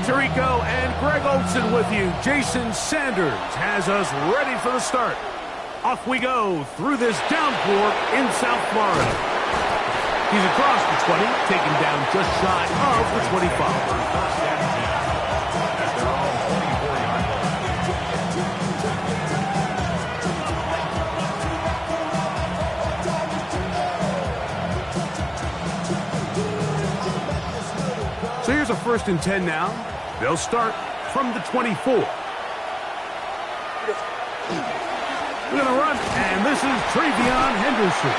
Tirico and Greg Olson with you. Jason Sanders has us ready for the start. Off we go through this downpour in South Florida. He's across the 20, taken down just shy of the 25. So here's a 1st and 10 now. They'll start from the 24. We're going to run, and this is Travion Henderson.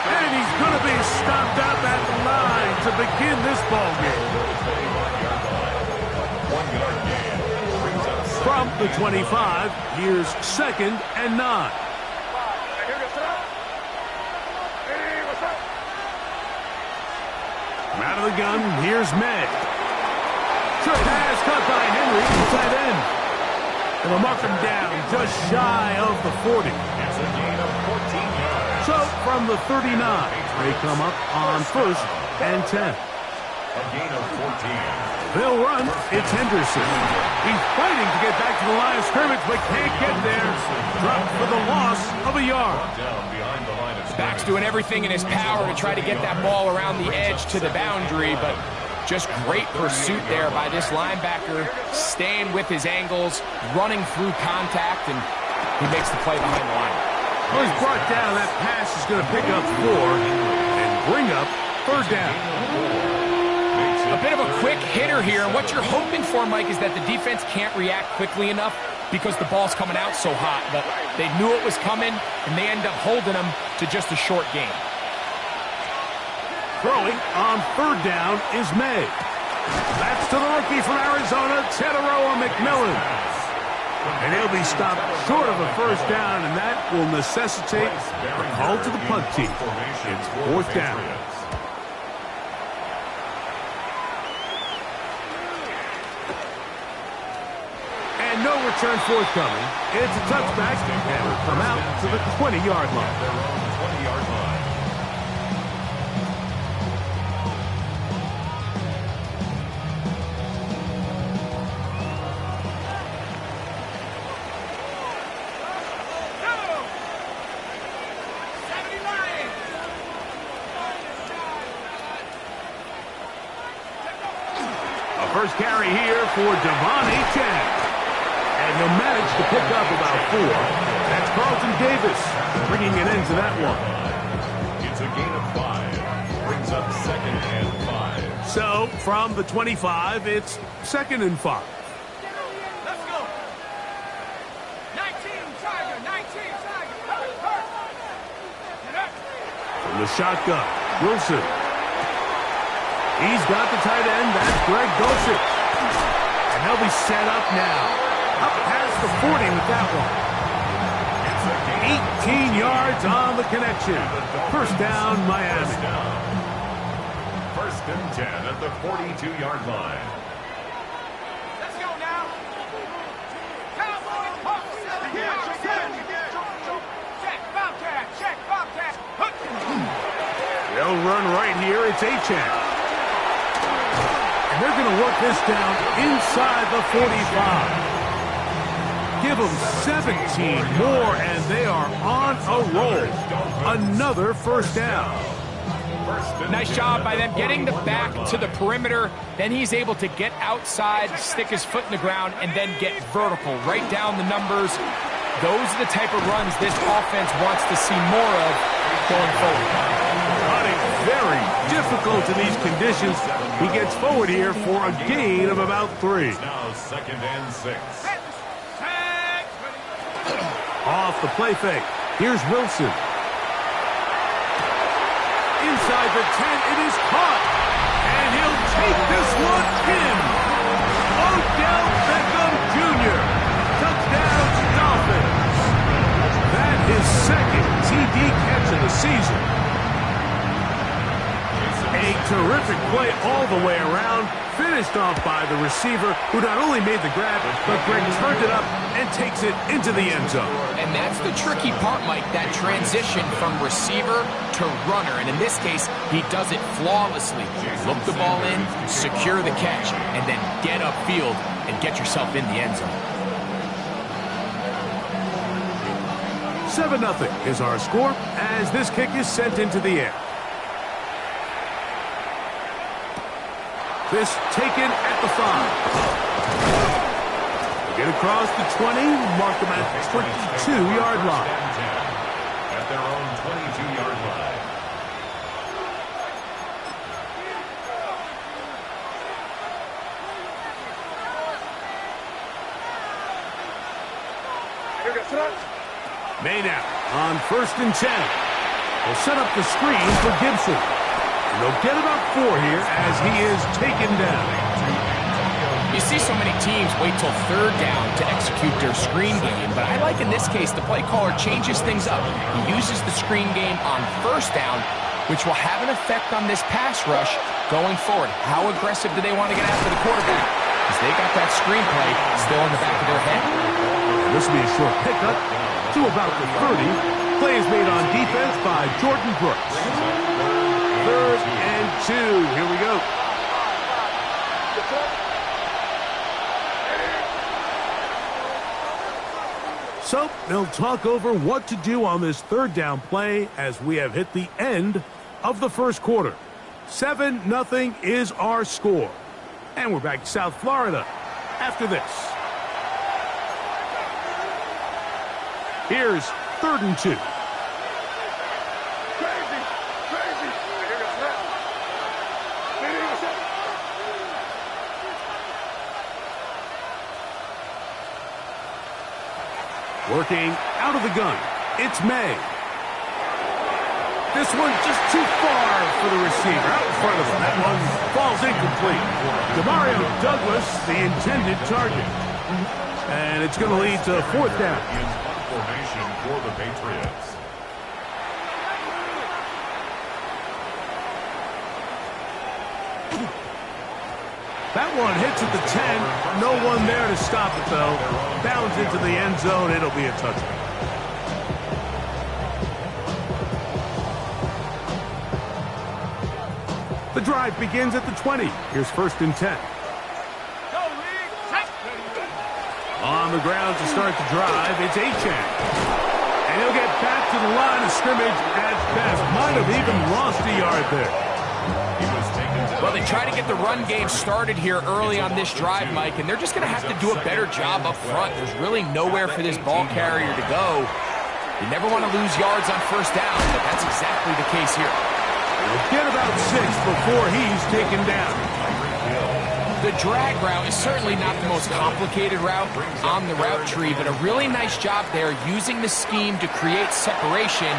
And he's going to be stopped up at the line to begin this ball game. From the 25, here's 2nd and 9. Out of the gun, here's May. Short pass caught by Henry, tight end. And they'll mark him down just shy of the 40. It's a gain of 14 yards. So from the 39, they come up on 1st and 10. A gain of 14. They'll run. It's Henderson. He's fighting to get back to the line of scrimmage, but can't get there. Dropped for the loss of a yard. Back's doing everything in his power to try to get that ball around the edge to the boundary, but just great pursuit there by this linebacker, staying with his angles, running through contact, and he makes the play behind the line. Well, he's brought down. That pass is going to pick up 4 and bring up 3rd down. A bit of a quick hitter here, and what you're hoping for, Mike, is that the defense can't react quickly enough because the ball's coming out so hot, but they knew it was coming, and they end up holding them to just a short game. Throwing on 3rd down is May. That's to the rookie from Arizona, Teteroa McMillan. And he'll be stopped short of a 1st down, and that will necessitate a call to the punt team. It's 4th down. And no return forthcoming. It's a touchback, and will come out to the 20-yard line. First carry here for Devon Achane. And he'll manage to pick up about 4. That's Carlton Davis bringing an end to that one. It's a gain of 5. Brings up 2nd and 5. So from the 25, it's 2nd and 5. Let's go. 19, Tiger, 19, Tiger. From the shotgun, Wilson. He's got the tight end. That's Greg Dulcich. And they'll be set up now. Up past the 40 with that one. 18 yards on the connection. 1st down, Miami. 1st and 10 at the 42-yard line. Let's go now. Cowboys, Hawks, 7 yards. Check, Bobcat, check, Bobcat. They'll run right here. It's Achane. They're going to work this down inside the 45. Give them 17 more, and they are on a roll. Another 1st down. Nice job by them getting the back to the perimeter. Then he's able to get outside, stick his foot in the ground, and then get vertical. Right down the numbers. Those are the type of runs this offense wants to see more of going forward. Very difficult in these conditions. He gets forward here for a gain of about 3. Now 2nd and 6. Off the play fake. Here's Wilson. Inside the 10, it is caught. And he'll take this one in. Odell Beckham Jr. Touchdown Dolphins. That is 2nd TD catch of the season. A terrific play all the way around. Finished off by the receiver, who not only made the grab, but Greg turned it up and takes it into the end zone. And that's the tricky part, Mike, that transition from receiver to runner. And in this case, he does it flawlessly. Look the ball in, secure the catch, and then get upfield and get yourself in the end zone. 7-0 is our score as this kick is sent into the air. This taken at the 5. Get across the 20, mark them at the 22-yard line. At their own 22-yard line. May now on 1st and 10. Will set up the screen for Gibson. And they'll get about 4 here as he is taken down. You see so many teams wait till 3rd down to execute their screen game, but I like in this case the play caller changes things up. He uses the screen game on 1st down, which will have an effect on this pass rush going forward. How aggressive do they want to get after the quarterback? Because they got that screen play still in the back of their head. This will be a short pickup to about the 30. Play is made on defense by Jordan Brooks. 3rd and 2. Here we go. So they'll talk over what to do on this 3rd down play as we have hit the end of the 1st quarter. 7-0 is our score. And we're back to South Florida after this. Here's 3rd and 2. Working out of the gun, it's May. This one just too far for the receiver, out in front of him. That one falls incomplete. Demario Douglas, the intended target. And it's going to lead to 4th down. Formation for the Patriots. That one hits at the 10. No one there to stop it, though. Bounds into the end zone. It'll be a touchdown. The drive begins at the 20. Here's 1st and 10. On the ground to start the drive, it's Achane. And he'll get back to the line of scrimmage at best. Might have even lost a yard there. Well, they try to get the run game started here early on this drive, Mike, and they're just going to have to do a better job up front. There's really nowhere for this ball carrier to go. You never want to lose yards on 1st down, but that's exactly the case here. He'll get about 6 before he's taken down. The drag route is certainly not the most complicated route on the route tree, but a really nice job there using the scheme to create separation.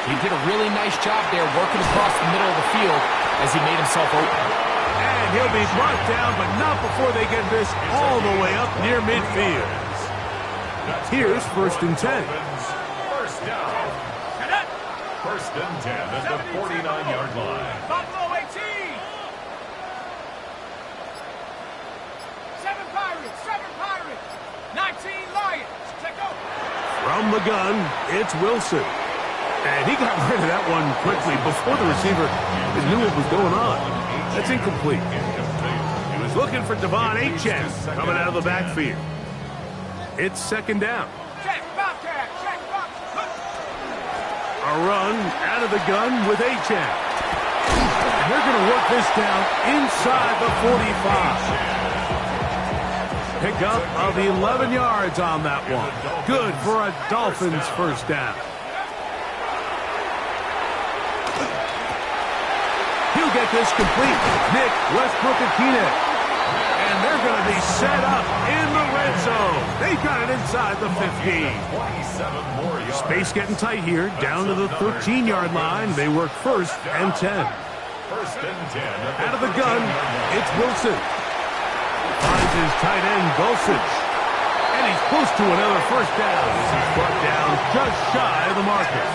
He did a really nice job there working across the middle of the field as he made himself open. And he'll be brought down, but not before they get this all the way up near midfield. Here's 1st and 10. 1st down. 1st and 10 at the 49-yard line. Buffalo 18. 7 Pirates. 19 Lions. Check over. From the gun, it's Wilson. And he got rid of that one quickly before the receiver knew what was going on. That's incomplete. He was looking for Devon Achane coming out of the backfield. It's 2nd down. Check, Bobcat. Check, Bobcat. A run out of the gun with Achane. And they're going to work this down inside the 45. Pickup of 11 yards on that one. Good for a Dolphins 1st down. He'll get this complete. Nick Westbrook-Akine. And they're going to be set up in the red zone. They've got it inside the 15. Space getting tight here. Down to the 13-yard line. They work 1st and 10. 1st and 10. Out of the gun, it's Wilson. Finds his tight end, Dulcich. And he's close to another 1st down. He's brought down just shy of the marker.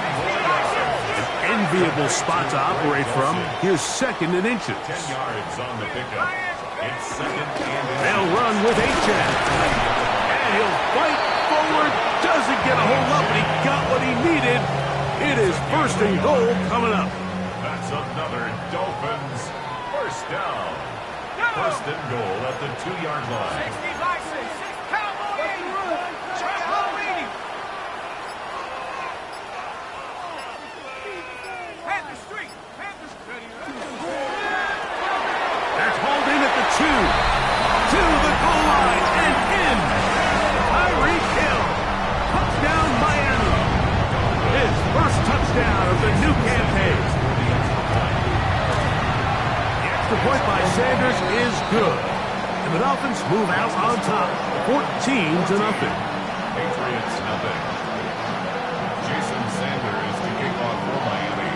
enviable spot to operate from. Here's second and inches. 10 yards on the pickup. It's second and They'll run with H-Chat. And he'll fight forward. Doesn't get a hold up, but he got what he needed. It is first and goal coming up. That's another Dolphins first down. First and goal at the 2-yard line. 65-6. Cowboy 80. Cowboy 80. Panther Street. Panther Street. That's hauled in at the 2. To the goal line and in. Tyreek Hill. Touchdown Miami. His first touchdown of the new campaign. The extra point by Sanders is good. And the Dolphins move out on top. 14-0. Patriots nothing. Jason Sanders to kick off for Miami.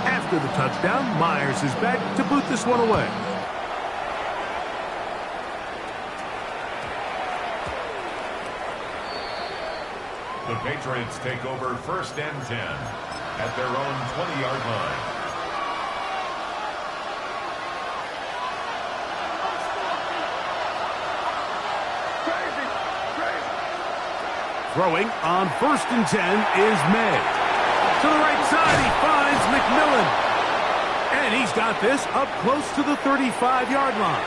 After the touchdown, Myers is back to boot this one away. The Patriots take over first and 10 at their own 20-yard line. Throwing on first and 10 is May. To the right side, he finds McMillan. And he's got this up close to the 35-yard line.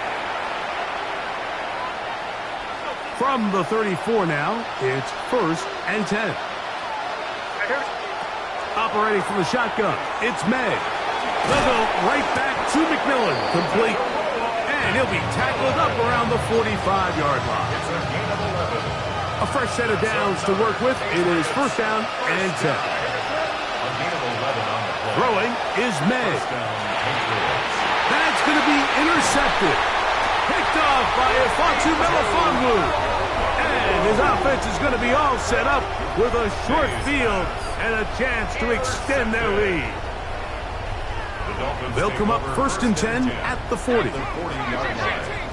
From the 34 now, it's first and 10. Operating from the shotgun, it's May. They'll go right back to McMillan. Complete. And he'll be tackled up around the 45-yard line. It's a gain of 11. A fresh set of downs to work with. It is first down and 10. A gain of 11 on the play. Throwing is May. First down, Patriots. That's going to be intercepted. Picked off by Ifotu Melifonwu. And his offense is going to be all set up with a short field and a chance to extend their lead. The Dolphins They'll take come up over first and 10 at the 40. At the 40-yard line.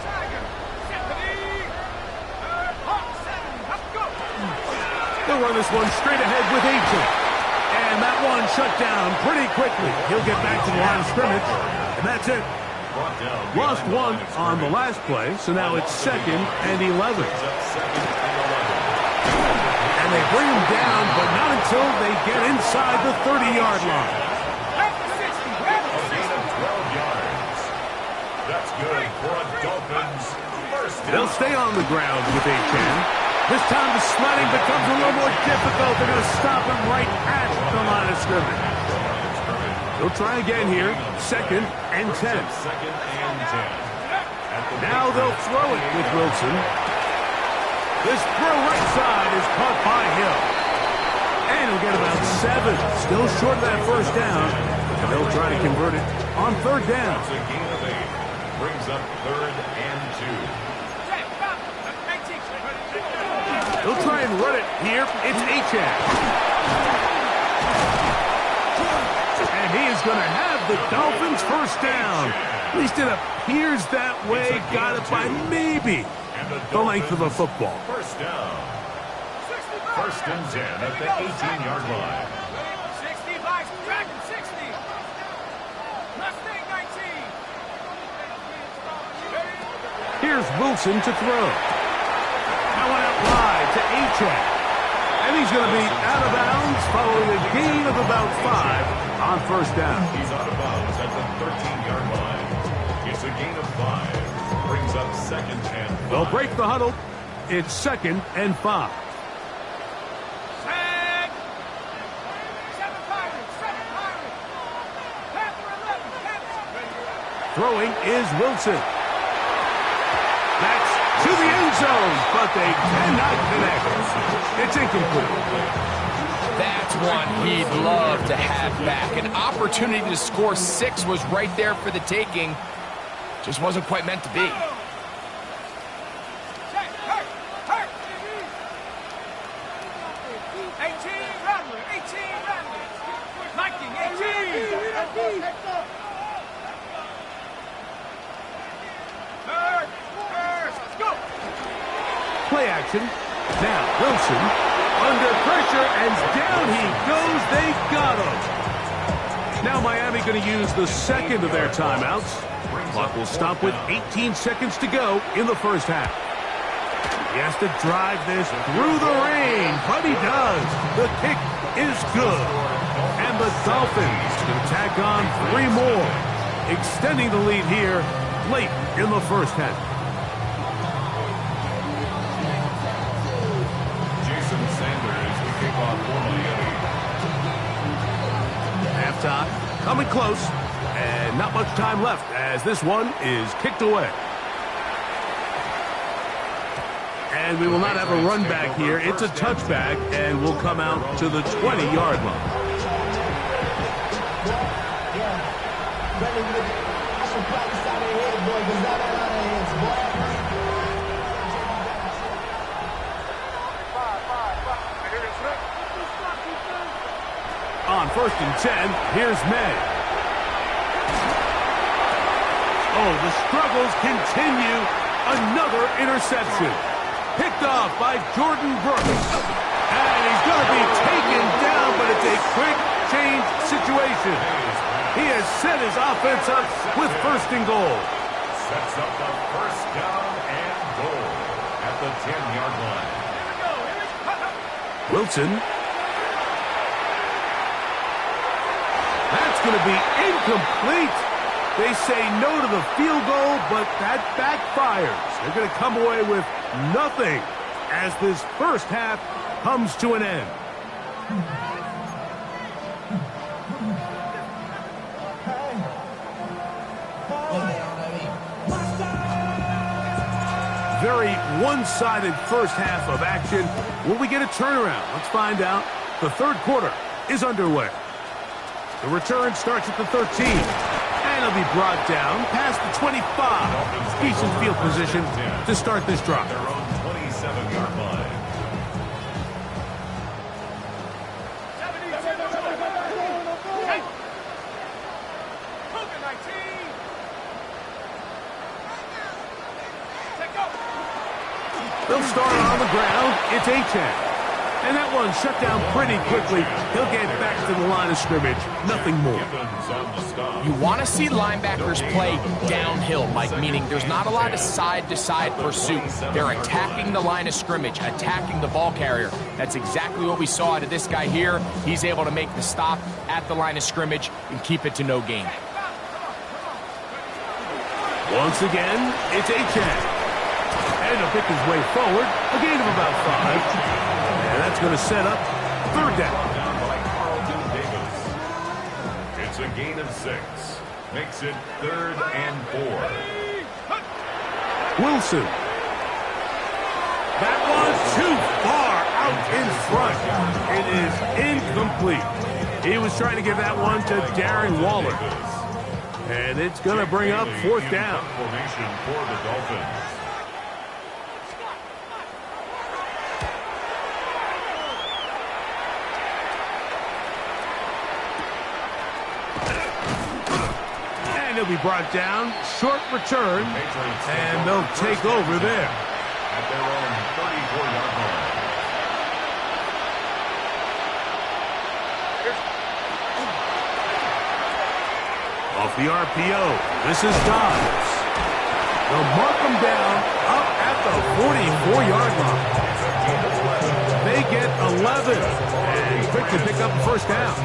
They'll run this one straight ahead with Aiken. And that one shut down pretty quickly. He'll get back to the line of scrimmage. And that's it. Brought down Lost behind the one line of on the scrimmage. last play, so now it's second and 11. Brings up second and 11. And they bring him down, but not until they get inside the 30-yard line. A gain of 12 yards. That's good for a Dolphins first down. They'll stay on the ground with Aiken. This time the sliding becomes a little more difficult. They're going to stop him right at the line of scrimmage. They'll try again here. Second and 10. Second and 10. Now they'll throw it with Wilson. This throw right side is caught by Hill. And he'll get about 7. Still short of that first down. And they'll try to convert it on third down. That's a gain of 8. Brings up third and 2. They'll try and run it here. It's Achad. And he is going to have the Dolphins first down. At least it appears that way. Got it by maybe the length of a football. First down. First and 10 at the 18-yard line. 65, Dragon 60. Mustang 19. Here's Wilson to throw. That one out wide to Achad. And he's going to be out of bounds following a gain of about 5 on first down. He's out of bounds at the 13-yard line. It's a gain of 5. Brings up second and 5. They'll break the huddle. It's second and 5. Sag. 7 Pirates. 7 Pirates. Panther 11. Panther. Throwing is Wilson. That's to the end zone, but they cannot connect. It's incomplete. That's one he'd love to have back. An opportunity to score 6 was right there for the taking. Just wasn't quite meant to be. Check. Hurt. 18 Rattler. 18 Rattler. Lightning 18. Third. Let's go. Play action. Now Wilson under pressure, and down he goes. They got him. Now Miami going to use the second of their timeouts. Clock will stop with 18 seconds to go in the first half. He has to drive this through the rain, but he does. The kick is good. And the Dolphins can tack on 3 more, extending the lead here late in the first half. Jason Sanders, the kickoff for Miami. Halftime coming close, and not much time left as this one is kicked away. And we will not have a run back here. It's a touchback, and will come out to the 20-yard line. On 1st and 10, here's May. Oh, the struggles continue. Another interception. Picked off by Jordan Brooks. And he's going to be taken down, but it's a quick change situation. He has set his offense up with 1st and goal. Sets up the 1st down and goal at the 10-yard line. Wilson. That's going to be incomplete. They say no to the field goal, but that backfires. They're going to come away with nothing as this first half comes to an end. Very one-sided first half of action. Will we get a turnaround? Let's find out. The 3rd quarter is underway. The return starts at the 13. And it'll be brought down past the 25. Decent field position to start this drive. Their own 27-yard line. They'll start on the ground. It's Achane. And that one shut down pretty quickly. He'll get back to the line of scrimmage. Nothing more. You want to see linebackers play downhill, Mike, meaning there's not a lot of side-to-side pursuit. They're attacking the line of scrimmage, attacking the ball carrier. That's exactly what we saw out of this guy here. He's able to make the stop at the line of scrimmage and keep it to no gain. Once again, it's Achane. And he'll pick his way forward. A gain of about 5. And that's going to set up 3rd down. By Carlton Davis. It's a gain of 6. Makes it 3rd and 4. Wilson. That was too far out in front. It is incomplete. He was trying to give that one to Darren Waller. And it's going to bring up 4th down. Formation for the Dolphins. He'll be brought down. Short return. And they'll take over there. At their own 34-yard line. Off the RPO. This is Dobbs. They'll mark him down up at the 44-yard line. They get 11. And quick to pick up the 1st down.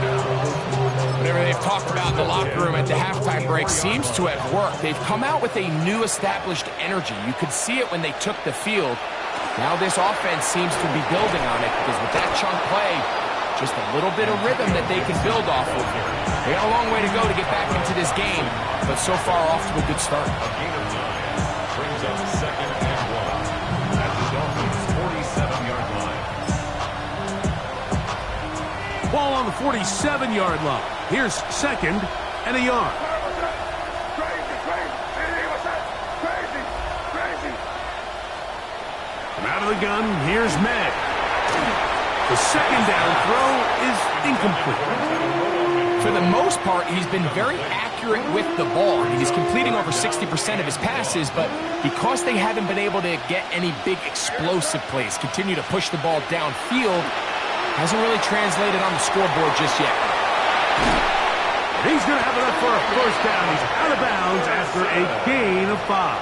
Whatever they've talked about in the locker room at the halftime break seems to have worked. They've come out with a new established energy. You could see it when they took the field. Now this offense seems to be building on it because with that chunk play, just a little bit of rhythm that they can build off of here. They got a long way to go to get back into this game, but so far off to a good start. A gain of 9 brings up 2nd and 1 at the Dolphins' 47-yard line. Ball on the 47-yard line. Here's 2nd and a yard. From out of the gun, here's May. The 2nd down throw is incomplete. For the most part, he's been very accurate with the ball. I mean, he's completing over 60% of his passes, but because they haven't been able to get any big explosive plays, continue to push the ball downfield, hasn't really translated on the scoreboard just yet. He's going to have enough for a first down. He's out of bounds after a gain of 5. A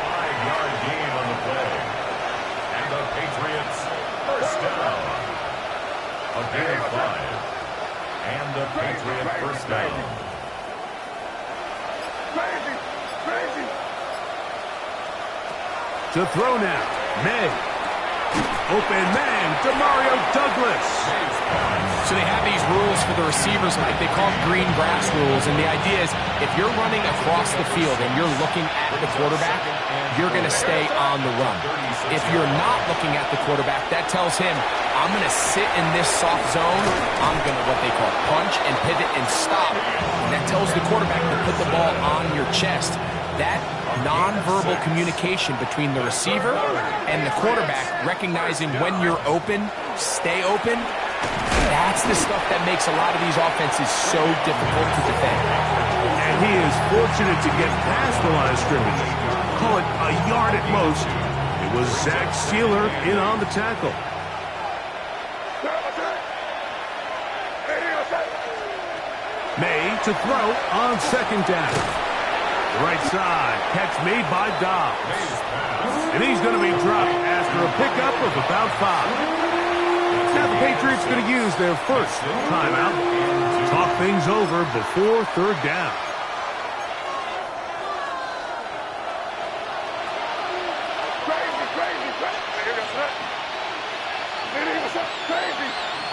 5-yard gain on the play. And the Patriots first down. A gain of 5. And the Patriot first down. Crazy. To throw now, May. Open man to Mario Douglas. So they have these rules for the receivers, Mike. They call them green grass rules, and the idea is if you're running across the field and you're looking at the quarterback, you're going to stay on the run. If you're not looking at the quarterback, that tells him, I'm going to sit in this soft zone. I'm going to what they call punch and pivot and stop. And that tells the quarterback to put the ball on your chest. That nonverbal communication between the receiver and the quarterback, recognizing when you're open, stay open, that's the stuff that makes a lot of these offenses so difficult to defend. And he is fortunate to get past the line of scrimmage. Call it a yard at most. It was Zach Sealer in on the tackle. May to throw on second down. Right side, catch made by Dobbs. And he's going to be dropped after a pickup of about 5. Now the Patriots going to use their first timeout to talk things over before third down.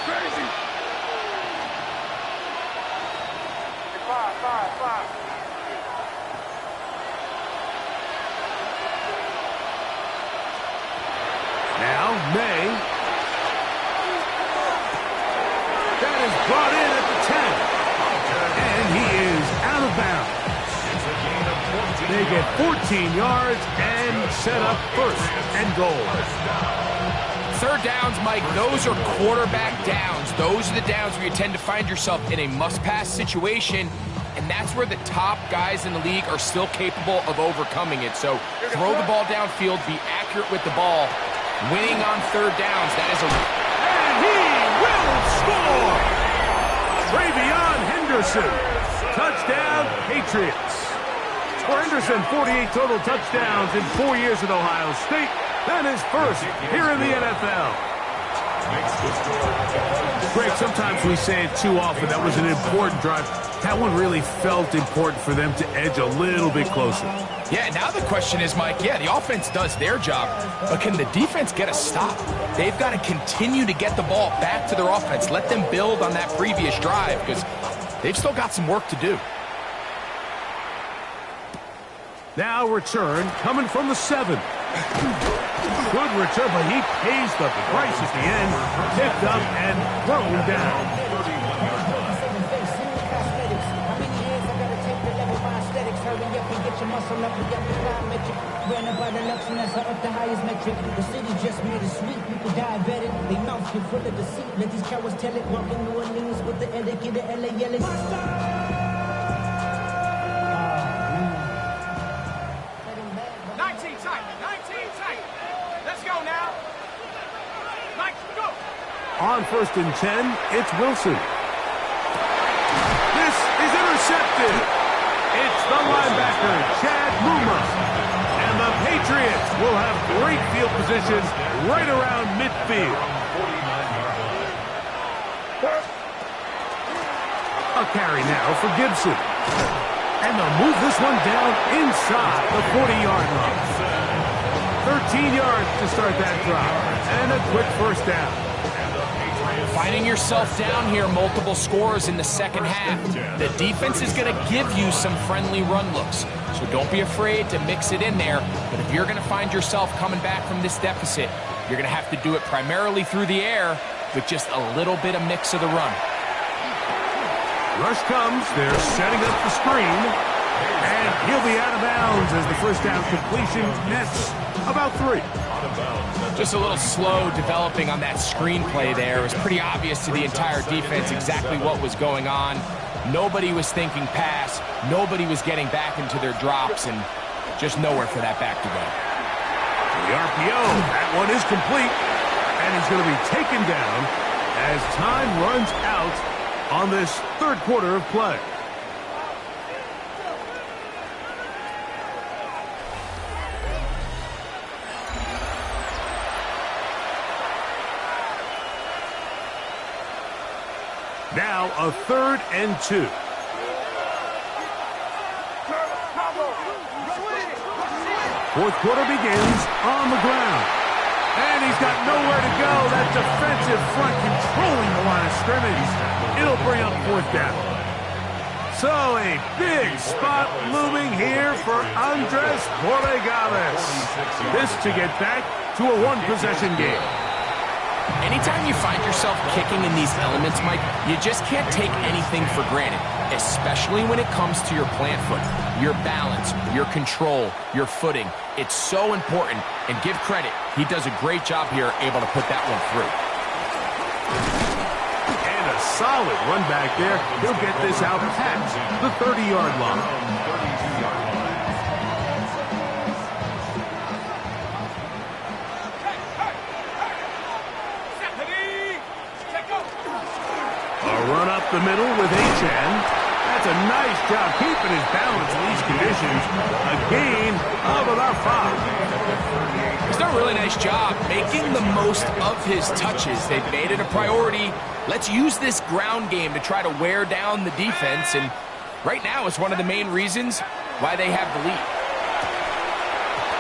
Crazy. 5. Now May. That is brought in at the 10. And he is out of bounds. They get 14 yards and set up first and goal. Third downs, Mike, those are quarterback downs. Those are the downs where you tend to find yourself in a must-pass situation, and that's where the top guys in the league are still capable of overcoming it. So throw the ball downfield, be accurate with the ball. Winning on third downs, that is a... And he will score! Travion Henderson. Touchdown, Patriots. For Henderson, 48 total touchdowns in 4 years at Ohio State. That is first here in the NFL. Greg, sometimes we say it too often. That was an important drive. That one really felt important for them to edge a little bit closer. Yeah, now the question is, Mike, yeah, the offense does their job, but can the defense get a stop? They've got to continue to get the ball back to their offense. Let them build on that previous drive because they've still got some work to do. Now return coming from the 7. Good return, but he pays the price at the end. Picked up and thrown down. The city just made it sweet. People diabetic. They mouth get full of deceit. Let these cowards tell it. Walk in New Orleans with the etiquette of LA yelling. 19 tight. Let's go now. Mike, go. On first and 10, it's Wilson. This is intercepted. It's the linebacker, Chad Muma. And the Patriots will have great field position right around midfield. A carry now for Gibson. And they'll move this one down inside the 40-yard line. 13 yards to start that drive. And a quick first down. Finding yourself down here, multiple scores in the second half. The defense is going to give you some friendly run looks. So don't be afraid to mix it in there. But if you're going to find yourself coming back from this deficit, you're going to have to do it primarily through the air with just a little bit of mix of the run. Rush comes. They're setting up the screen. And he'll be out of bounds as the first down completion nets about 3. Just a little slow developing on that screenplay there. It was pretty obvious to the entire defense exactly what was going on. Nobody was thinking pass. Nobody was getting back into their drops, and just nowhere for that back to go. The RPO, that one is complete, and he's going to be taken down as time runs out on this third quarter of play. Now a 3rd and 2. Fourth quarter begins on the ground. And he's got nowhere to go. That defensive front controlling the line of scrimmage. It'll bring up 4th down. So a big spot looming here for Andres Borregales. This to get back to a one-possession game. Anytime you find yourself kicking in these elements, Mike, you just can't take anything for granted, especially when it comes to your plant foot, your balance, your control, your footing. It's so important, and give credit. He does a great job here, able to put that one through. And a solid run back there. He'll get this out past the 30-yard line. Run up the middle with Achan. That's a nice job keeping his balance in these conditions. A gain of about 5. He's done a really nice job making the most of his touches. They've made it a priority. Let's use this ground game to try to wear down the defense, and right now it's one of the main reasons why they have the lead.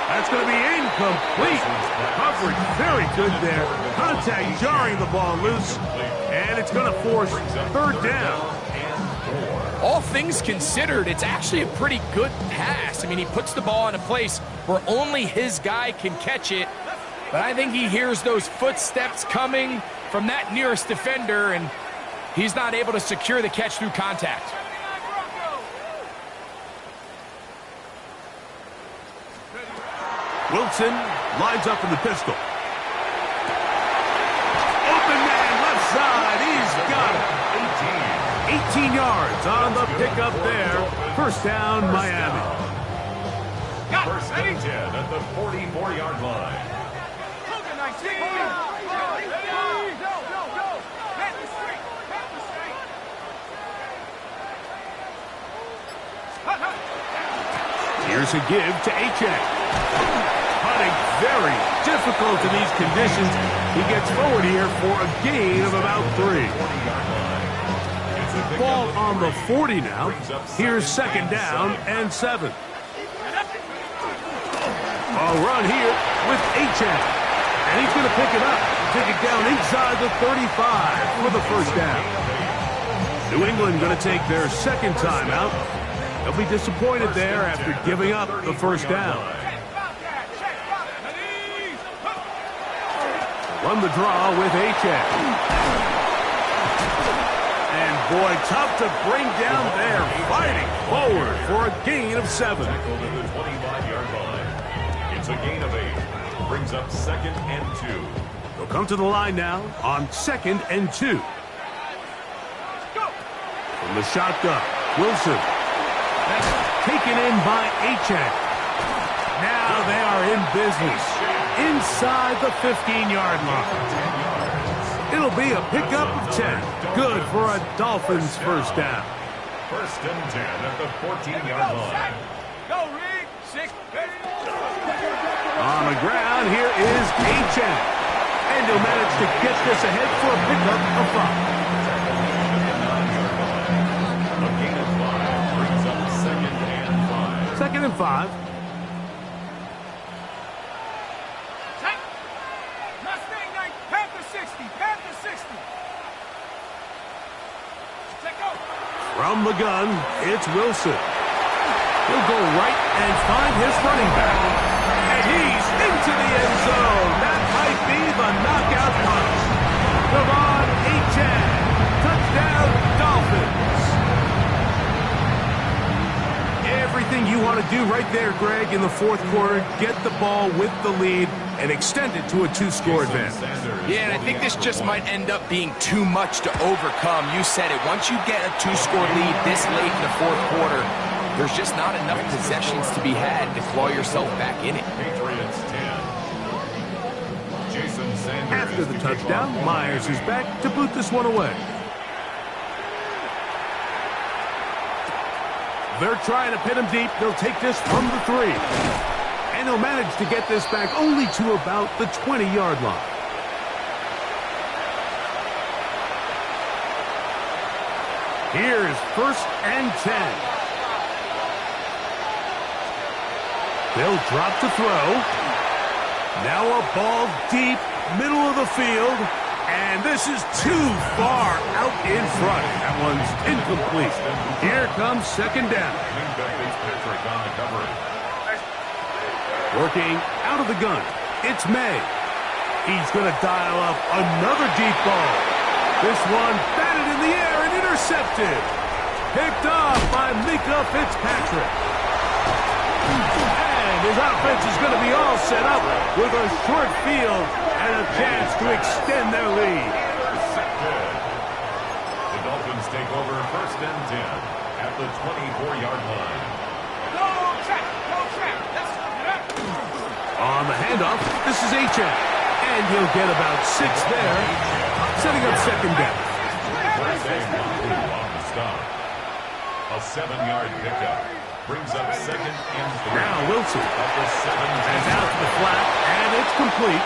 That's going to be incomplete. Coverage very good there. Contact jarring the ball loose. And it's going to force 3rd down. All things considered, it's actually a pretty good pass. I mean, he puts the ball in a place where only his guy can catch it. But I think he hears those footsteps coming from that nearest defender, and he's not able to secure the catch through contact. Wilson lines up in the pistol. Open man, left side. He's got it. 18 yards on the pickup there. 1st down, Miami. First and 10 at the 44-yard line. Here's a give to Achan. Hunting very difficult in these conditions. He gets forward here for a gain of about 3. Ball on the 40 now. Here's 2nd down and 7. A run here with Achan. And he's going to pick it up. Take it down inside the 35 for the 1st down. New England going to take their 2nd timeout. They'll be disappointed there after giving up the 1st down. Run the draw with Achan. And boy, tough to bring down there. Fighting forward for a gain of 7. Tackled at the 25-yard line. It's a gain of 8. Brings up 2nd and 2. They'll come to the line now on 2nd and 2. From the shotgun, Wilson. Taken in by Achan. Now they are in business inside the 15-yard line. It'll be a pickup of 10. Good for a Dolphins 1st down. 1st and 10 at the 14-yard line. Go, Rick. 6. On the ground, here is Achan. And he'll manage to get this ahead for a pickup of 5. A gain of 5 brings up 2nd and 5. 2nd and 5. Mustang 9, Panther 60, Panther 60. From the gun, it's Wilson. He'll go right and find his running back. And he's into the end zone. That might be the knockout punch. Devon Achan. Touchdown, Dolphins. Everything you want to do right there, Greg, in the 4th quarter. Get the ball with the lead and extend it to a 2-score advantage. Yeah, and I think this just might end up being too much to overcome. You said it. Once you get a 2-score lead this late in the fourth quarter, there's just not enough possessions to be had to claw yourself back in it. Patriots 10. Jason Sanders. After the touchdown, Myers is back to boot this one away. They're trying to pin him deep. They'll take this from the 3. And he'll manage to get this back only to about the 20-yard line. Here's 1st and 10. They'll drop to throw. Now a ball deep, middle of the field. And this is too far out in front. That one's incomplete. Here comes 2nd down. Working out of the gun. It's May. He's going to dial up another deep ball. This one batted in the air and intercepted. Picked off by Mika Fitzpatrick. And his offense is going to be all set up with a short field and a chance to extend their lead. The Dolphins take over 1st and 10 at the 24-yard line. Go check, go check. On the handoff, this is H.M. And he'll get about 6 there, setting up 2nd down. First and 1 on the stop. A 7-yard pickup brings up 2nd and 3. Now Wilson. At the 7. And out to the flat, and it's complete.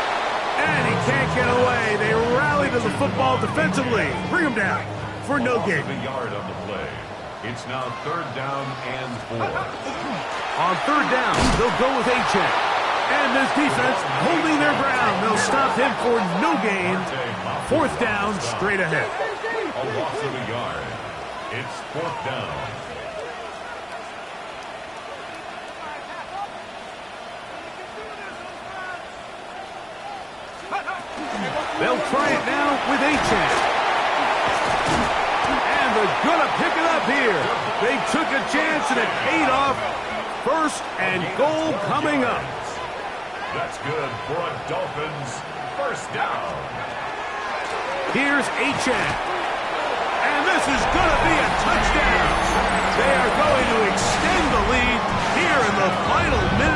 And he can't get away. They rally to the football defensively. Bring him down for no gain. A yard on the play. It's now 3rd down and 4. On 3rd down, they'll go with H.M. And this defense holding their ground. They'll stop him for no gain. 4th down, straight ahead. A loss of a yard. It's 4th down. They'll try it now with H.M. And they're going to pick it up here. They took a chance and it paid off. 1st and goal coming up. That's good for a Dolphins 1st down. Here's H.M. And this is going to be a touchdown. They are going to extend the lead here in the final minute